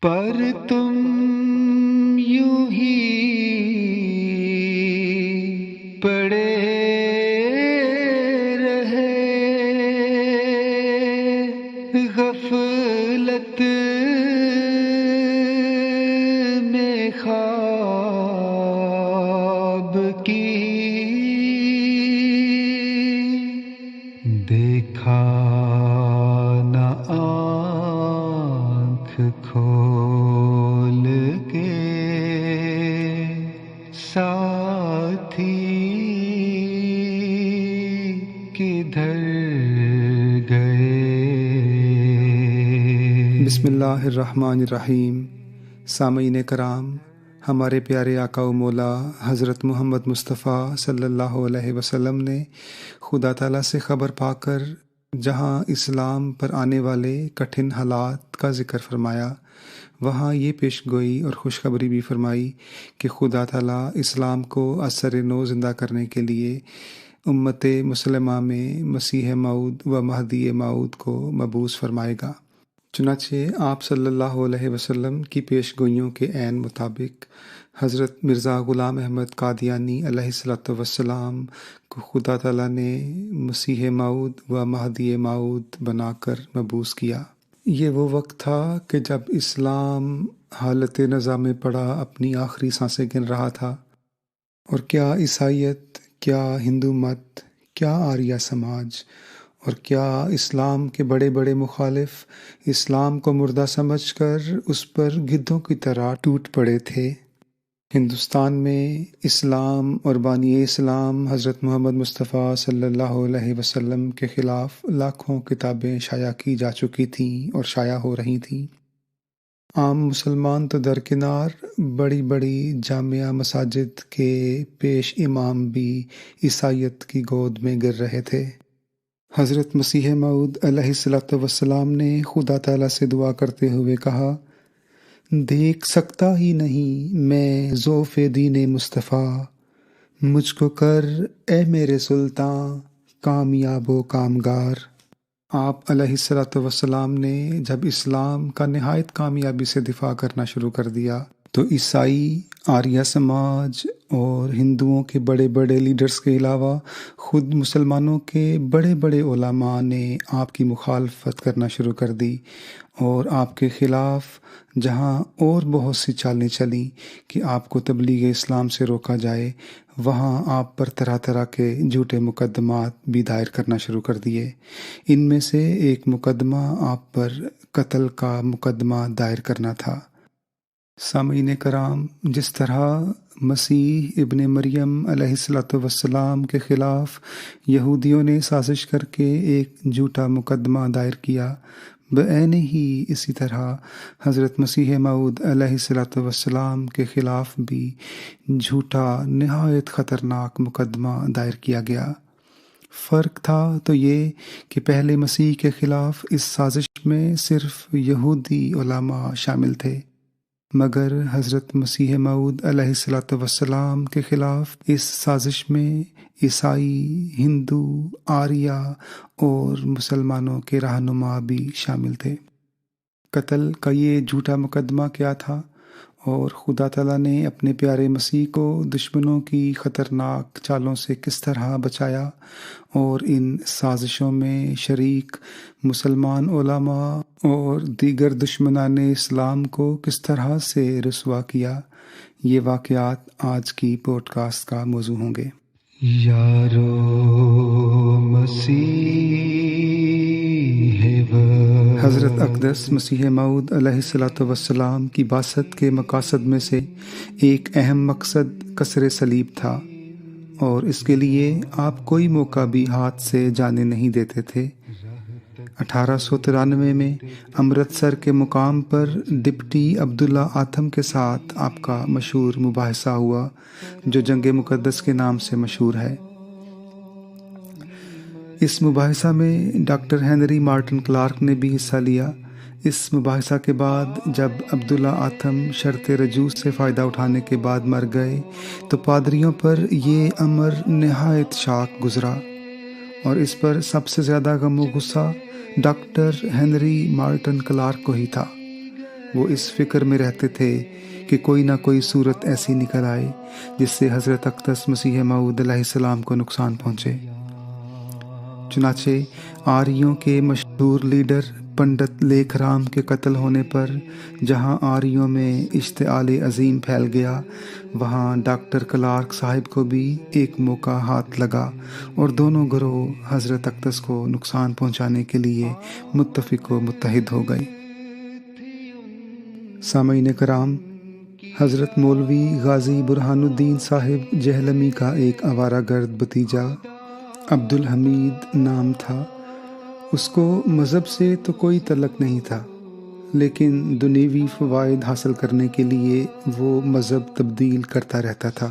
پر تم یوں ہی پڑے رہے غفلت میں خواب کی، دیکھا نہ آنکھ کھول کے ساتھی کدھر گئے۔ بسم اللہ الرحمن الرحیم۔ سامعین کرام، ہمارے پیارے آقا و مولا حضرت محمد مصطفیٰ صلی اللہ علیہ وسلم نے خدا تعالیٰ سے خبر پا کر جہاں اسلام پر آنے والے کٹھن حالات کا ذکر فرمایا، وہاں یہ پیش گوئی اور خوشخبری بھی فرمائی کہ خدا تعالیٰ اسلام کو اثر نو زندہ کرنے کے لیے امت مسلمہ میں مسیح موعود و مہدی موعود کو مبعوث فرمائے گا۔ چنانچہ آپ صلی اللہ علیہ وسلم کی پیش گوئیوں کے عین مطابق حضرت مرزا غلام احمد قادیانی علیہ الصلوۃ والسلام کو خدا تعالیٰ نے مسیح موعود و مہدی موعود بنا کر مبعوث کیا۔ یہ وہ وقت تھا کہ جب اسلام حالت نزا میں پڑا اپنی آخری سانسیں گن رہا تھا، اور کیا عیسائیت، کیا ہندو مت، کیا آریہ سماج اور کیا اسلام کے بڑے بڑے مخالف اسلام کو مردہ سمجھ کر اس پر گدھوں کی طرح ٹوٹ پڑے تھے۔ ہندوستان میں اسلام اور بانی اسلام حضرت محمد مصطفیٰ صلی اللہ علیہ وسلم کے خلاف لاکھوں کتابیں شائع کی جا چکی تھیں اور شائع ہو رہی تھیں۔ عام مسلمان تو درکنار، بڑی بڑی جامعہ مساجد کے پیش امام بھی عیسائیت کی گود میں گر رہے تھے۔ حضرت مسیح موعود علیہ الصلوۃ والسلام نے خدا تعالیٰ سے دعا کرتے ہوئے کہا، دیکھ سکتا ہی نہیں میں ذوف دین مصطفیٰ، مجھ کو کر اے میرے سلطان کامیاب و کامگار۔ آپ علیہ الصلوۃ والسلام نے جب اسلام کا نہایت کامیابی سے دفاع کرنا شروع کر دیا تو عیسائی، آریہ سماج اور ہندوؤں کے بڑے بڑے لیڈرز کے علاوہ خود مسلمانوں کے بڑے بڑے علماء نے آپ کی مخالفت کرنا شروع کر دی، اور آپ کے خلاف جہاں اور بہت سی چالیں چلیں کہ آپ کو تبلیغ اسلام سے روکا جائے، وہاں آپ پر طرح طرح کے جھوٹے مقدمات بھی دائر کرنا شروع کر دیے۔ ان میں سے ایک مقدمہ آپ پر قتل کا مقدمہ دائر کرنا تھا۔ سامعین کرام، جس طرح مسیح ابن مریم علیہ الصلوۃ والسلام کے خلاف یہودیوں نے سازش کر کے ایک جھوٹا مقدمہ دائر کیا، بعین ہی اسی طرح حضرت مسیح موعود علیہ الصلوۃ والسلام کے خلاف بھی جھوٹا نہایت خطرناک مقدمہ دائر کیا گیا۔ فرق تھا تو یہ کہ پہلے مسیح کے خلاف اس سازش میں صرف یہودی علماء شامل تھے، مگر حضرت مسیح موعود علیہ الصلوۃ والسلام کے خلاف اس سازش میں عیسائی، ہندو، آریہ اور مسلمانوں کے رہنما بھی شامل تھے۔ قتل کا یہ جھوٹا مقدمہ کیا تھا، اور خدا تعالیٰ نے اپنے پیارے مسیح کو دشمنوں کی خطرناک چالوں سے کس طرح بچایا، اور ان سازشوں میں شریک مسلمان علماء اور دیگر دشمنان اسلام کو کس طرح سے رسوا کیا، یہ واقعات آج کی پوڈ کاسٹ کا موضوع ہوں گے۔ یارو مسیح حضرت اقدس مسیح موعود علیہ الصلوۃ والسلام کی بعثت کے مقاصد میں سے ایک اہم مقصد کسر صلیب تھا، اور اس کے لیے آپ کوئی موقع بھی ہاتھ سے جانے نہیں دیتے تھے۔ 1893 میں امرتسر کے مقام پر ڈپٹی عبداللہ آتم کے ساتھ آپ کا مشہور مباحثہ ہوا، جو جنگ مقدس کے نام سے مشہور ہے۔ اس مباحثہ میں ڈاکٹر ہنری مارٹن کلارک نے بھی حصہ لیا۔ اس مباحثہ کے بعد جب عبداللہ آتم شرط رجوع سے فائدہ اٹھانے کے بعد مر گئے تو پادریوں پر یہ امر نہایت شاق گزرا، اور اس پر سب سے زیادہ غم و غصہ ڈاکٹر ہنری مارٹن کلارک کو ہی تھا۔ وہ اس فکر میں رہتے تھے کہ کوئی نہ کوئی صورت ایسی نکل آئے جس سے حضرت اقدس مسیح موعود علیہ السلام کو نقصان پہنچے۔ چنانچہ آریوں کے مشہور لیڈر پنڈت لیکھ رام کے قتل ہونے پر جہاں آریوں میں اشتعال عظیم پھیل گیا، وہاں ڈاکٹر کلارک صاحب کو بھی ایک موقع ہاتھ لگا اور دونوں گروہ حضرت اقدس کو نقصان پہنچانے کے لیے متفق و متحد ہو گئے۔ سامعین کرام، حضرت مولوی غازی برہان الدین صاحب جہلمی کا ایک آوارہ گرد بھتیجا عبدالحمید نام تھا۔ اس کو مذہب سے تو کوئی تعلق نہیں تھا، لیکن دنیوی فوائد حاصل کرنے کے لیے وہ مذہب تبدیل کرتا رہتا تھا۔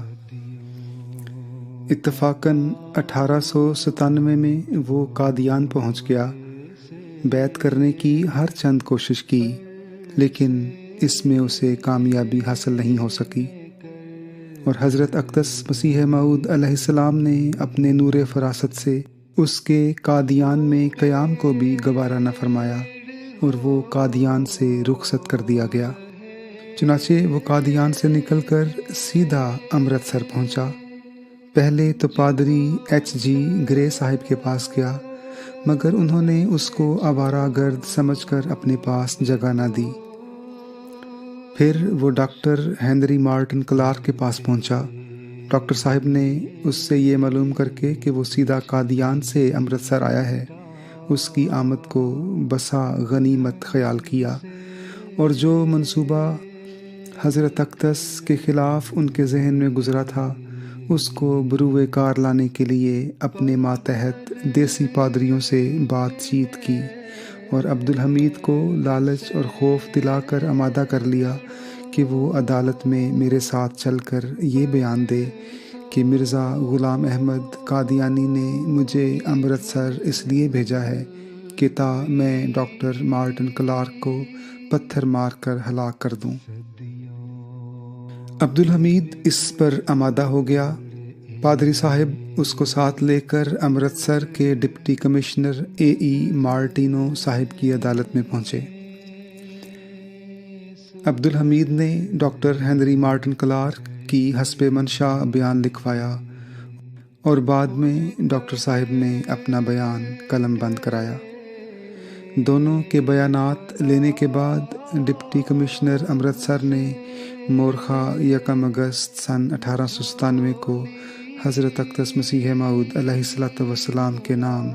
اتفاقاً 1897 میں وہ قادیان پہنچ گیا۔ بیعت کرنے کی ہر چند کوشش کی، لیکن اس میں اسے کامیابی حاصل نہیں ہو سکی، اور حضرت اقدس مسیح موعود علیہ السلام نے اپنے نور فراست سے اس کے قادیان میں قیام کو بھی گوارا نہ فرمایا اور وہ قادیان سے رخصت کر دیا گیا۔ چنانچہ وہ قادیان سے نکل کر سیدھا امرتسر پہنچا۔ پہلے تو پادری H.G. گرے صاحب کے پاس گیا، مگر انہوں نے اس کو آوارہ گرد سمجھ کر اپنے پاس جگہ نہ دی۔ پھر وہ ڈاکٹر ہنری مارٹن کلارک کے پاس پہنچا۔ ڈاکٹر صاحب نے اس سے یہ معلوم کر کے کہ وہ سیدھا قادیان سے امرتسر آیا ہے، اس کی آمد کو بسا غنیمت خیال کیا، اور جو منصوبہ حضرت اقدس کے خلاف ان کے ذہن میں گزرا تھا اس کو بروئے کار لانے کے لیے اپنے ماتحت دیسی پادریوں سے بات چیت کی، اور عبدالحمید کو لالچ اور خوف دلا کر آمادہ کر لیا کہ وہ عدالت میں میرے ساتھ چل کر یہ بیان دے کہ مرزا غلام احمد قادیانی نے مجھے امرتسر اس لیے بھیجا ہے کہ تا میں ڈاکٹر مارٹن کلارک کو پتھر مار کر ہلاک کر دوں۔ عبدالحمید اس پر آمادہ ہو گیا۔ پادری صاحب اس کو ساتھ لے کر امرتسر کے ڈپٹی کمشنر A.E. مارٹینو صاحب کی عدالت میں پہنچے۔ عبدالحمید نے ڈاکٹر ہنری مارٹن کلارک کی حسب منشا بیان لکھوایا، اور بعد میں ڈاکٹر صاحب نے اپنا بیان قلم بند کرایا۔ دونوں کے بیانات لینے کے بعد ڈپٹی کمشنر امرتسر نے مورخہ 1 اگست سن 1897 کو حضرت اقدس مسیح موعود علیہ السلام کے نام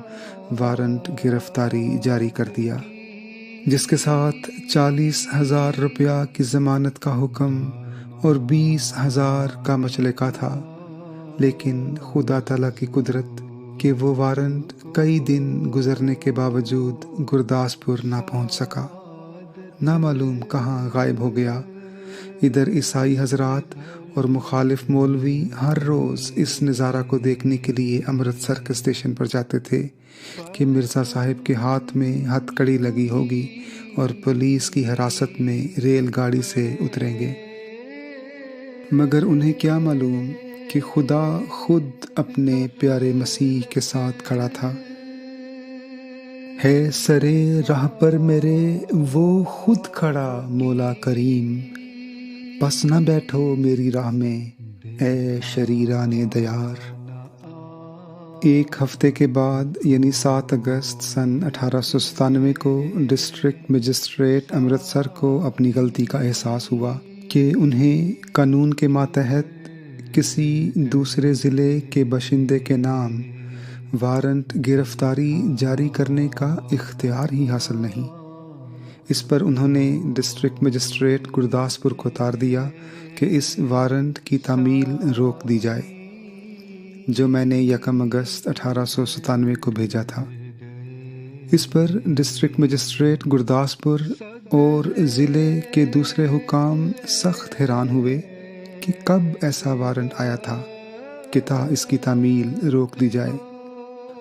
وارنٹ گرفتاری جاری کر دیا، جس کے ساتھ 40,000 روپیہ کی ضمانت کا حکم اور 20,000 کا مچلقہ تھا۔ لیکن خدا تعالیٰ کی قدرت کہ وہ وارنٹ کئی دن گزرنے کے باوجود گرداسپور نہ پہنچ سکا، نہ معلوم کہاں غائب ہو گیا۔ ادھر عیسائی حضرات اور مخالف مولوی ہر روز اس نظارہ کو دیکھنے کے لیے امرتسر کے اسٹیشن پر جاتے تھے کہ مرزا صاحب کے ہاتھ میں ہتھ کڑی لگی ہوگی اور پولیس کی حراست میں ریل گاڑی سے اتریں گے، مگر انہیں کیا معلوم کہ خدا خود اپنے پیارے مسیح کے ساتھ کھڑا تھا۔ ہے سرے راہ پر میرے وہ خود کھڑا مولا کریم، پس نہ بیٹھو میری راہ میں اے شریران دیار۔ ایک ہفتے کے بعد یعنی 7 اگست سن 1897 کو ڈسٹرکٹ مجسٹریٹ امرتسر کو اپنی غلطی کا احساس ہوا کہ انہیں قانون کے ماتحت کسی دوسرے ضلع کے باشندے کے نام وارنٹ گرفتاری جاری کرنے کا اختیار ہی حاصل نہیں۔ اس پر انہوں نے ڈسٹرکٹ مجسٹریٹ گرداسپور کو تار دیا کہ اس وارنٹ کی تعمیل روک دی جائے، جو میں نے 1 اگست 1897 کو بھیجا تھا۔ اس پر ڈسٹرکٹ مجسٹریٹ گرداسپور اور ضلع کے دوسرے حکام سخت حیران ہوئے کہ کب ایسا وارنٹ آیا تھا کہ تا اس کی تعمیل روک دی جائے۔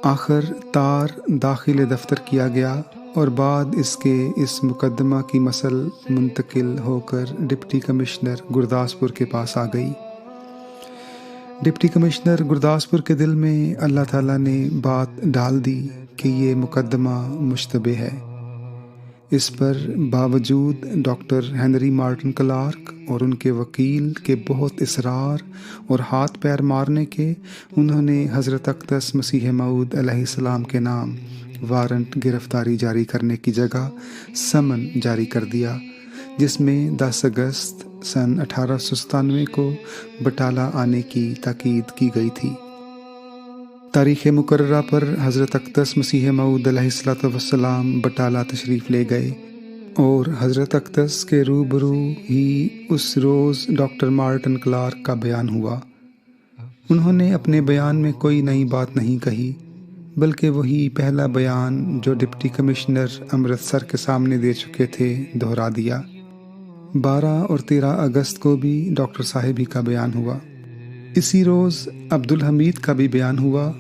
آخر تار داخل دفتر کیا گیا اور بعد اس کے اس مقدمہ کی مسل منتقل ہو کر ڈپٹی کمشنر گرداسپور کے پاس آ گئی۔ ڈپٹی کمشنر گرداسپور کے دل میں اللہ تعالیٰ نے بات ڈال دی کہ یہ مقدمہ مشتبہ ہے، اس پر باوجود ڈاکٹر ہنری مارٹن کلارک اور ان کے وکیل کے بہت اصرار اور ہاتھ پیر مارنے کے، انہوں نے حضرت اقدس مسیح موعود علیہ السلام کے نام وارنٹ گرفتاری جاری کرنے کی جگہ سمن جاری کر دیا، جس میں 10 اگست سن 1897 کو بٹالہ آنے کی تاکید کی گئی تھی۔ تاریخ مقررہ پر حضرت اقدس مسیح موعود علیہ السلام بٹالہ تشریف لے گئے اور حضرت اقدس کے روبرو ہی اس روز ڈاکٹر مارٹن کلارک کا بیان ہوا۔ انہوں نے اپنے بیان میں کوئی نئی بات نہیں کہی، بلکہ وہی پہلا بیان جو ڈپٹی کمشنر امرتسر کے سامنے دے چکے تھے دہرا دیا۔ 12 اور 13 اگست کو بھی ڈاکٹر صاحب ہی کا بیان ہوا۔ اسی روز عبدالحمید کا بھی بیان ہوا۔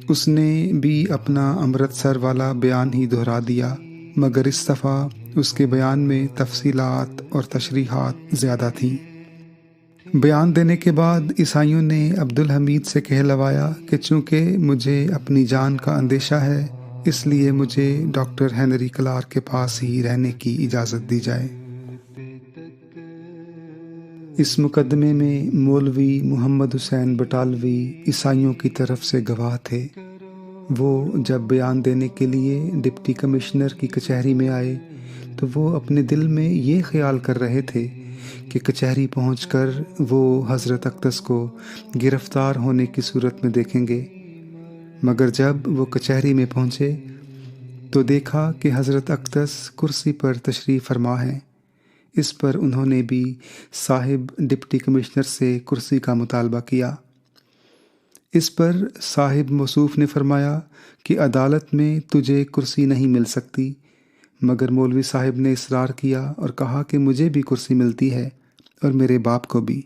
اس نے بھی اپنا امرتسر والا بیان ہی دہرا دیا، مگر اس دفعہ اس کے بیان میں تفصیلات اور تشریحات زیادہ تھیں۔ بیان دینے کے بعد عیسائیوں نے عبدالحمید سے کہلوایا کہ چونکہ مجھے اپنی جان کا اندیشہ ہے، اس لیے مجھے ڈاکٹر ہنری کلارک کے پاس ہی رہنے کی اجازت دی جائے۔ اس مقدمے میں مولوی محمد حسین بٹالوی عیسائیوں کی طرف سے گواہ تھے۔ وہ جب بیان دینے کے لیے ڈپٹی کمشنر کی کچہری میں آئے تو وہ اپنے دل میں یہ خیال کر رہے تھے کہ کچہری پہنچ کر وہ حضرت اقدس کو گرفتار ہونے کی صورت میں دیکھیں گے، مگر جب وہ کچہری میں پہنچے تو دیکھا کہ حضرت اقدس کرسی پر تشریف فرما ہیں۔ اس پر انہوں نے بھی صاحب ڈپٹی کمشنر سے کرسی کا مطالبہ کیا۔ اس پر صاحب موصوف نے فرمایا کہ عدالت میں تجھے کرسی نہیں مل سکتی، مگر مولوی صاحب نے اصرار کیا اور کہا کہ مجھے بھی کرسی ملتی ہے اور میرے باپ کو بھی۔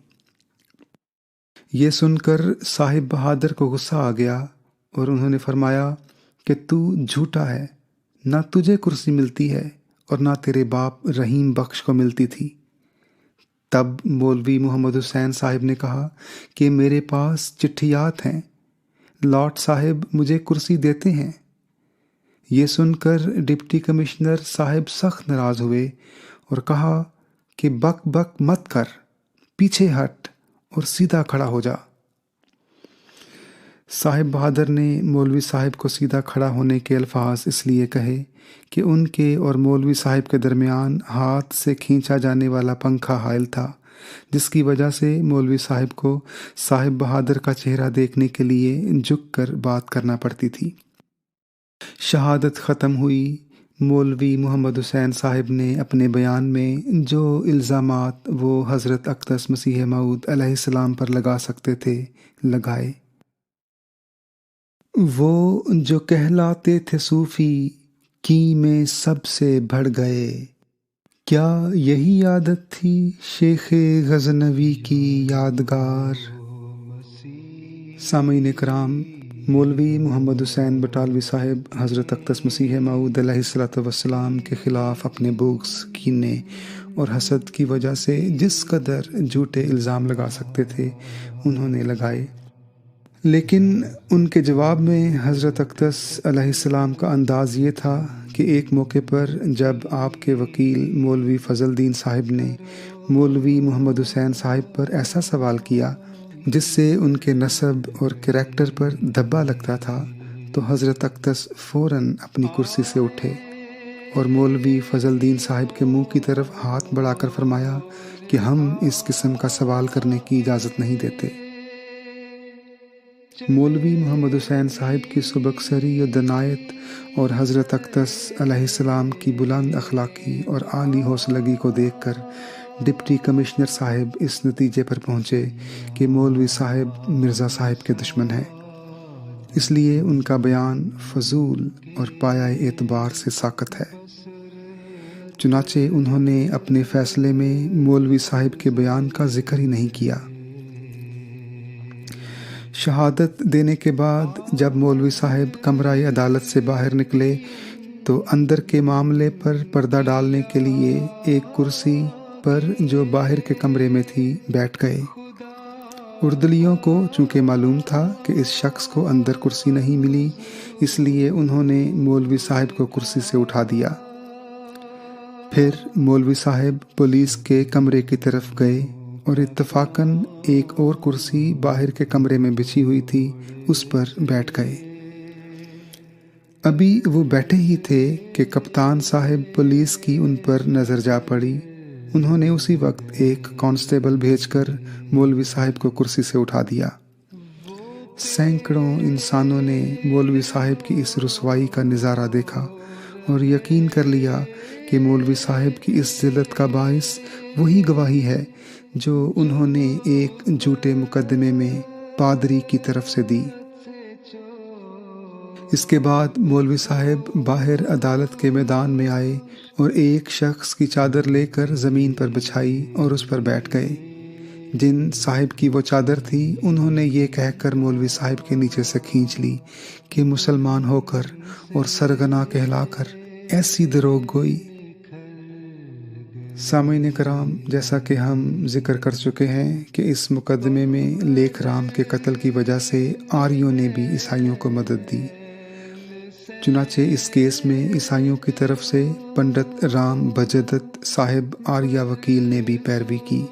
یہ سن کر صاحب بہادر کو غصہ آ گیا اور انہوں نے فرمایا کہ تو جھوٹا ہے، نہ تجھے کرسی ملتی ہے اور نہ تیرے باپ رحیم بخش کو ملتی تھی۔ تب مولوی محمد حسین صاحب نے کہا کہ میرے پاس چٹھیات ہیں، لاٹ صاحب مجھے کرسی دیتے ہیں۔ یہ سن کر ڈپٹی کمشنر صاحب سخت ناراض ہوئے اور کہا کہ بک بک مت کر، پیچھے ہٹ اور سیدھا کھڑا ہو جا۔ صاحب بہادر نے مولوی صاحب کو سیدھا کھڑا ہونے کے الفاظ اس لیے کہے کہ ان کے اور مولوی صاحب کے درمیان ہاتھ سے کھینچا جانے والا پنکھا حائل تھا، جس کی وجہ سے مولوی صاحب کو صاحب بہادر کا چہرہ دیکھنے کے لیے جھک کر بات کرنا پڑتی تھی۔ شہادت ختم ہوئی۔ مولوی محمد حسین صاحب نے اپنے بیان میں جو الزامات وہ حضرت اقدس مسیح موعود علیہ السلام پر لگا سکتے تھے لگائے۔ وہ جو کہلاتے تھے صوفی کی میں سب سے بڑھ گئے، کیا یہی عادت تھی شیخ غزنوی کی یادگار؟ سامعین کرام، مولوی محمد حسین بٹالوی صاحب حضرت اقدس مسیح موعود علیہ السلام کے خلاف اپنے بغض، کینے اور حسد کی وجہ سے جس قدر جھوٹے الزام لگا سکتے تھے انہوں نے لگائے، لیکن ان کے جواب میں حضرت اقدس علیہ السلام کا انداز یہ تھا کہ ایک موقع پر جب آپ کے وکیل مولوی فضل الدین صاحب نے مولوی محمد حسین صاحب پر ایسا سوال کیا جس سے ان کے نسب اور کریکٹر پر دھبا لگتا تھا، تو حضرت اقدس فوراً اپنی کرسی سے اٹھے اور مولوی فضل الدین صاحب کے منہ کی طرف ہاتھ بڑھا کر فرمایا کہ ہم اس قسم کا سوال کرنے کی اجازت نہیں دیتے۔ مولوی محمد حسین صاحب کی سبکسری و دنایت اور حضرت اقدس علیہ السلام کی بلند اخلاقی اور عالی حوصلگی کو دیکھ کر ڈپٹی کمشنر صاحب اس نتیجے پر پہنچے کہ مولوی صاحب مرزا صاحب کے دشمن ہیں، اس لیے ان کا بیان فضول اور پایہ اعتبار سے ساقط ہے۔ چنانچہ انہوں نے اپنے فیصلے میں مولوی صاحب کے بیان کا ذکر ہی نہیں کیا۔ شہادت دینے کے بعد جب مولوی صاحب کمرہ عدالت سے باہر نکلے تو اندر کے معاملے پر پردہ ڈالنے کے لیے ایک کرسی پر جو باہر کے کمرے میں تھی بیٹھ گئے۔ اردلیوں کو چونکہ معلوم تھا کہ اس شخص کو اندر کرسی نہیں ملی، اس لیے انہوں نے مولوی صاحب کو کرسی سے اٹھا دیا۔ پھر مولوی صاحب پولیس کے کمرے کی طرف گئے اور اتفاقاً ایک اور کرسی باہر کے کمرے میں بچھی ہوئی تھی، اس پر بیٹھ گئے۔ ابھی وہ بیٹھے ہی تھے کہ کپتان صاحب پولیس کی ان پر نظر جا پڑی۔ انہوں نے اسی وقت ایک کانسٹیبل بھیج کر مولوی صاحب کو کرسی سے اٹھا دیا۔ سینکڑوں انسانوں نے مولوی صاحب کی اس رسوائی کا نظارہ دیکھا اور یقین کر لیا کہ مولوی صاحب کی اس ذلت کا باعث وہی گواہی ہے جو انہوں نے ایک جھوٹے مقدمے میں پادری کی طرف سے دی۔ اس کے بعد مولوی صاحب باہر عدالت کے میدان میں آئے اور ایک شخص کی چادر لے کر زمین پر بچھائی اور اس پر بیٹھ گئے۔ جن صاحب کی وہ چادر تھی، انہوں نے یہ کہہ کر مولوی صاحب کے نیچے سے کھینچ لی کہ مسلمان ہو کر اور سرغنہ کہلا کر ایسی دروغ گوئی۔ سامعین کرام، جیسا کہ ہم ذکر کر چکے ہیں کہ اس مقدمے میں لیکھ رام کے قتل کی وجہ سے آریوں نے بھی عیسائیوں کو مدد دی۔ چنانچہ اس کیس میں عیسائیوں کی طرف سے پنڈت رام بجدت صاحب آریہ وکیل نے بھی پیروی کی۔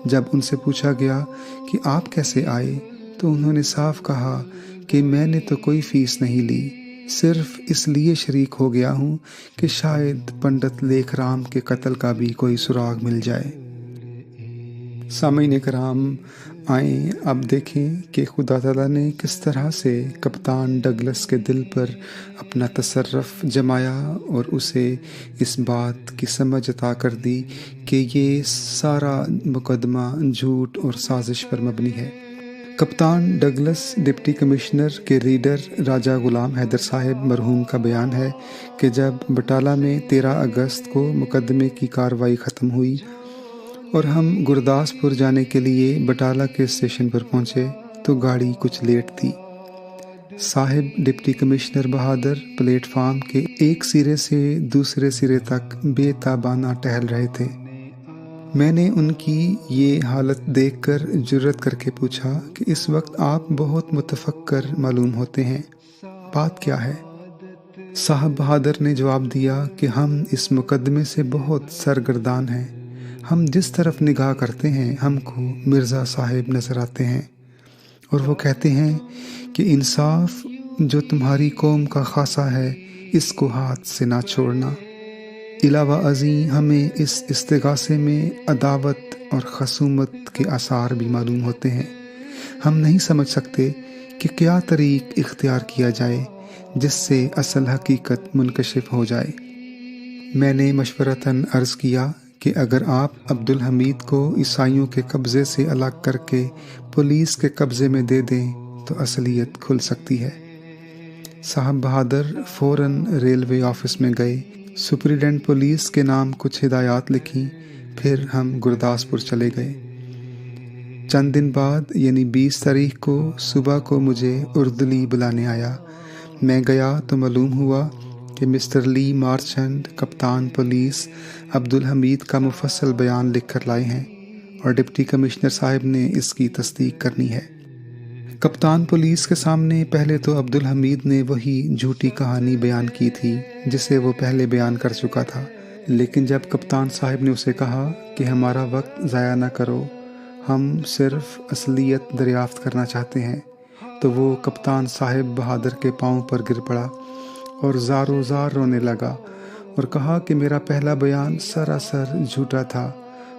جب ان سے پوچھا گیا کہ آپ کیسے آئے تو انہوں نے صاف کہا کہ میں نے تو کوئی فیس نہیں لی، صرف اس لیے شریک ہو گیا ہوں کہ شاید پنڈت لیکھ رام کے قتل کا بھی کوئی سراغ مل جائے۔ سامعین کرام، آئیں اب دیکھیں کہ خدا تعالیٰ نے کس طرح سے کپتان ڈگلس کے دل پر اپنا تصرف جمایا اور اسے اس بات کی سمجھ عطا کر دی کہ یہ سارا مقدمہ جھوٹ اور سازش پر مبنی ہے۔ کپتان ڈگلس ڈپٹی کمشنر کے ریڈر راجہ غلام حیدر صاحب مرحوم کا بیان ہے کہ جب بٹالہ میں 13 اگست کو مقدمے کی کارروائی ختم ہوئی اور ہم گرداسپور جانے کے لیے بٹالہ کے اسٹیشن پر پہنچے تو گاڑی کچھ لیٹ تھی۔ صاحب ڈپٹی کمشنر بہادر پلیٹ فارم کے ایک سرے سے دوسرے سرے تک بے تابانہ ٹہل رہے تھے۔ میں نے ان کی یہ حالت دیکھ کر جرأت کر کے پوچھا کہ اس وقت آپ بہت متفکر معلوم ہوتے ہیں، بات کیا ہے؟ صاحب بہادر نے جواب دیا کہ ہم اس مقدمے سے بہت سرگردان ہیں۔ ہم جس طرف نگاہ کرتے ہیں ہم کو مرزا صاحب نظر آتے ہیں اور وہ کہتے ہیں کہ انصاف جو تمہاری قوم کا خاصہ ہے اس کو ہاتھ سے نہ چھوڑنا۔ علاوہ ازیں ہمیں اس استغاثے میں عداوت اور خصومت کے آثار بھی معلوم ہوتے ہیں۔ ہم نہیں سمجھ سکتے کہ کیا طریق اختیار کیا جائے جس سے اصل حقیقت منکشف ہو جائے۔ میں نے مشورتاً عرض کیا کہ اگر آپ عبدالحمید کو عیسائیوں کے قبضے سے الگ کر کے پولیس کے قبضے میں دے دیں تو اصلیت کھل سکتی ہے۔ صاحب بہادر فوراً ریلوے آفس میں گئے، سپریڈنٹ پولیس کے نام کچھ ہدایات لکھیں، پھر ہم گرداسپور چلے گئے۔ چند دن بعد یعنی 20 تاریخ کو صبح کو مجھے اردلی بلانے آیا۔ میں گیا تو معلوم ہوا کہ مسٹر لی مارچنڈ کپتان پولیس عبدالحمید کا مفصل بیان لکھ کر لائے ہیں اور ڈپٹی کمشنر صاحب نے اس کی تصدیق کرنی ہے۔ کپتان پولیس کے سامنے پہلے تو عبدالحمید نے وہی جھوٹی کہانی بیان کی تھی جسے وہ پہلے بیان کر چکا تھا، لیکن جب کپتان صاحب نے اسے کہا کہ ہمارا وقت ضائع نہ کرو، ہم صرف اصلیت دریافت کرنا چاہتے ہیں، تو وہ کپتان صاحب بہادر کے پاؤں پر گر پڑا اور زاروں زار رونے لگا اور کہا کہ میرا پہلا بیان سراسر جھوٹا تھا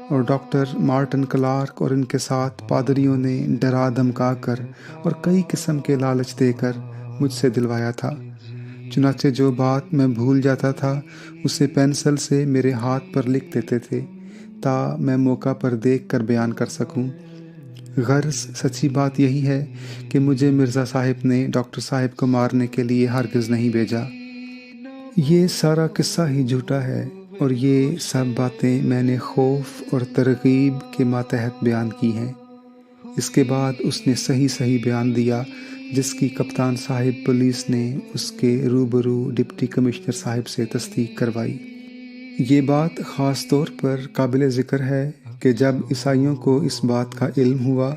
اور ڈاکٹر مارٹن کلارک اور ان کے ساتھ پادریوں نے ڈرا دھمکا کر اور کئی قسم کے لالچ دے کر مجھ سے دلوایا تھا۔ چنانچہ جو بات میں بھول جاتا تھا اسے پینسل سے میرے ہاتھ پر لکھ دیتے تھے تا میں موقع پر دیکھ کر بیان کر سکوں۔ غرض سچی بات یہی ہے کہ مجھے مرزا صاحب نے ڈاکٹر صاحب کو مارنے کے لیے ہرگز نہیں بھیجا۔ یہ سارا قصہ ہی جھوٹا ہے اور یہ سب باتیں میں نے خوف اور ترغیب کے ماتحت بیان کی ہیں۔ اس کے بعد اس نے صحیح بیان دیا جس کی کپتان صاحب پولیس نے اس کے روبرو ڈپٹی کمشنر صاحب سے تصدیق کروائی۔ یہ بات خاص طور پر قابل ذکر ہے کہ جب عیسائیوں کو اس بات کا علم ہوا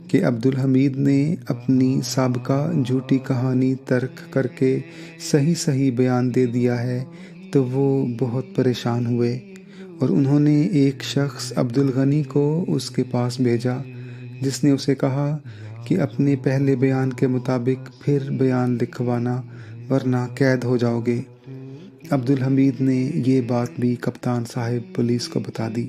کہ عبدالحمید نے اپنی سابقہ جھوٹی کہانی ترک کر کے صحیح بیان دے دیا ہے تو وہ بہت پریشان ہوئے اور انہوں نے ایک شخص عبدالغنی کو اس کے پاس بھیجا، جس نے اسے کہا کہ اپنے پہلے بیان کے مطابق پھر بیان لکھوانا ورنہ قید ہو جاؤ گے۔ عبدالحمید نے یہ بات بھی کپتان صاحب پولیس کو بتا دی۔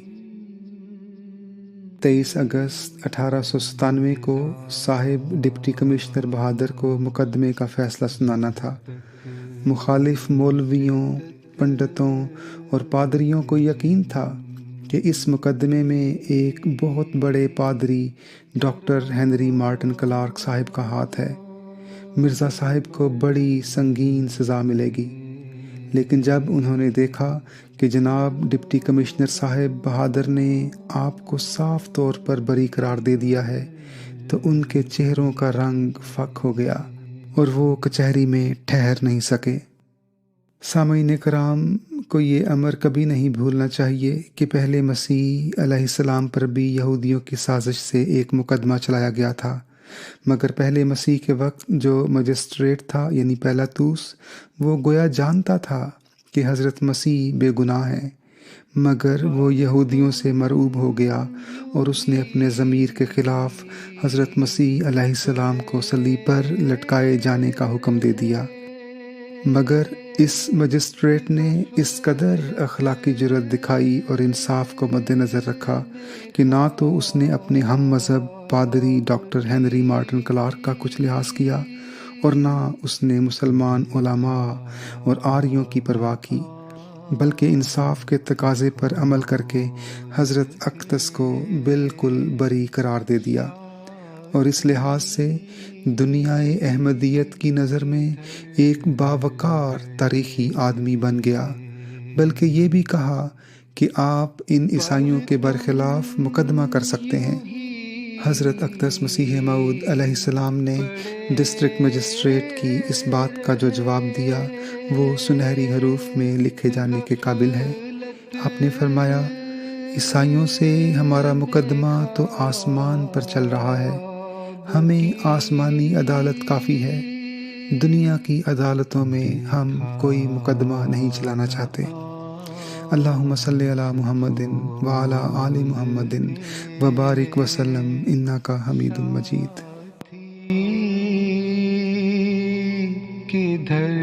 23 اگست 1897 کو صاحب ڈپٹی کمشنر بہادر کو مقدمے کا فیصلہ سنانا تھا۔ مخالف مولویوں، پنڈتوں اور پادریوں کو یقین تھا کہ اس مقدمے میں ایک بہت بڑے پادری ڈاکٹر ہنری مارٹن کلارک صاحب کا ہاتھ ہے۔ مرزا صاحب کو بڑی سنگین سزا ملے گی۔ لیکن جب انہوں نے دیکھا کہ جناب ڈپٹی کمشنر صاحب بہادر نے آپ کو صاف طور پر بری قرار دے دیا ہے تو ان کے چہروں کا رنگ فک ہو گیا اور وہ کچہری میں ٹھہر نہیں سکے۔ سامعین کرام کو یہ امر کبھی نہیں بھولنا چاہیے کہ پہلے مسیح علیہ السلام پر بھی یہودیوں کی سازش سے ایک مقدمہ چلایا گیا تھا، مگر پہلے مسیح کے وقت جو مجسٹریٹ تھا یعنی پیلاطوس، وہ گویا جانتا تھا کہ حضرت مسیح بے گناہ ہیں، مگر وہ یہودیوں سے مرعوب ہو گیا اور اس نے اپنے ضمیر کے خلاف حضرت مسیح علیہ السلام کو صلیب پر لٹکائے جانے کا حکم دے دیا۔ مگر اس مجسٹریٹ نے اس قدر اخلاقی جرأت دکھائی اور انصاف کو مد نظر رکھا کہ نہ تو اس نے اپنے ہم مذہب پادری ڈاکٹر ہنری مارٹن کلارک کا کچھ لحاظ کیا اور نہ اس نے مسلمان علماء اور آریوں کی پرواہ کی، بلکہ انصاف کے تقاضے پر عمل کر کے حضرت اقدس کو بالکل بری قرار دے دیا، اور اس لحاظ سے دنیائے احمدیت کی نظر میں ایک باوقار تاریخی آدمی بن گیا، بلکہ یہ بھی کہا کہ آپ ان عیسائیوں کے برخلاف مقدمہ کر سکتے ہیں۔ حضرت اقدس مسیح موعود علیہ السلام نے ڈسٹرکٹ مجسٹریٹ کی اس بات کا جو جواب دیا وہ سنہری حروف میں لکھے جانے کے قابل ہے۔ آپ نے فرمایا، عیسائیوں سے ہمارا مقدمہ تو آسمان پر چل رہا ہے، ہمیں آسمانی عدالت کافی ہے، دنیا کی عدالتوں میں ہم کوئی مقدمہ نہیں چلانا چاہتے۔ اللہم صلی علی محمد وعلی آل محمد وبارک وسلم انکا حمید مجید۔ کدھر